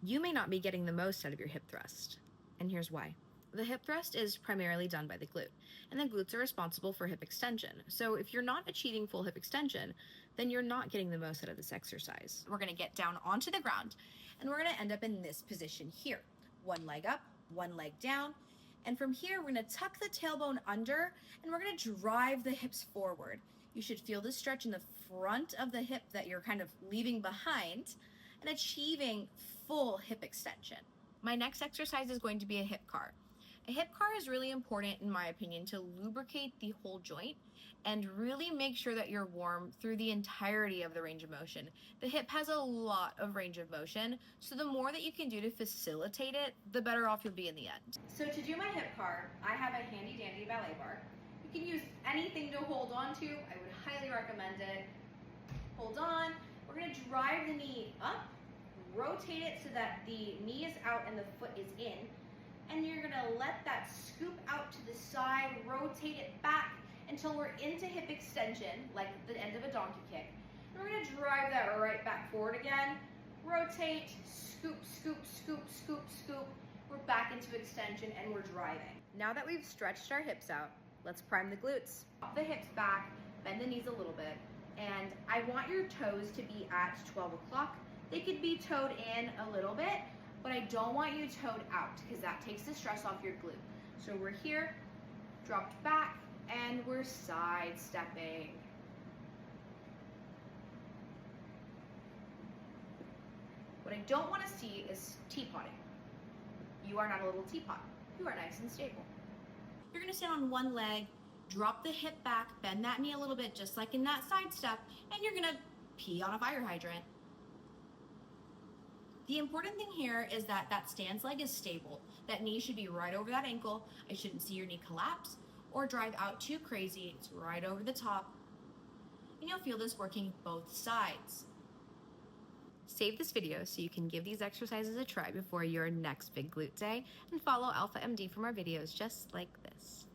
you may not be getting the most out of your hip thrust. And here's why. The hip thrust is primarily done by the glute, and the glutes are responsible for hip extension. So if you're not achieving full hip extension, then you're not getting the most out of this exercise. We're gonna get down onto the ground, and we're gonna end up in this position here. One leg up, one leg down, and from here, we're gonna tuck the tailbone under, and we're gonna drive the hips forward. You should feel the stretch in the front of the hip that you're kind of leaving behind and achieving full hip extension. My next exercise is going to be a hip car. A hip car is really important, in my opinion, to lubricate the whole joint and really make sure that you're warm through the entirety of the range of motion. The hip has a lot of range of motion, so the more that you can do to facilitate it, the better off you'll be in the end. So to do my hip car, I have a handy dandy ballet bar. You can use anything to hold on to. I would highly recommend it. Hold on. We're gonna drive the knee up, rotate it so that the knee is out and the foot is in. And you're gonna let that scoop out to the side, rotate it back until we're into hip extension, like the end of a donkey kick. And we're gonna drive that right back forward again. Rotate, scoop, scoop, scoop, scoop, scoop. We're back into extension and we're driving. Now that we've stretched our hips out, let's prime the glutes. Pop the hips back, bend the knees a little bit, and I want your toes to be at 12 o'clock. They could be toed in a little bit, but I don't want you toed out because that takes the stress off your glute. So we're here, dropped back, and we're side stepping. What I don't want to see is teapotting. You are not a little teapot. You are nice and stable. You're gonna stand on one leg, drop the hip back, bend that knee a little bit, just like in that side step, and you're gonna pee on a fire hydrant. The important thing here is that that stance leg is stable. That knee should be right over that ankle. I shouldn't see your knee collapse or drive out too crazy. It's right over the top. And you'll feel this working both sides. Save this video so you can give these exercises a try before your next big glute day, and follow Alpha MD for more videos just like this.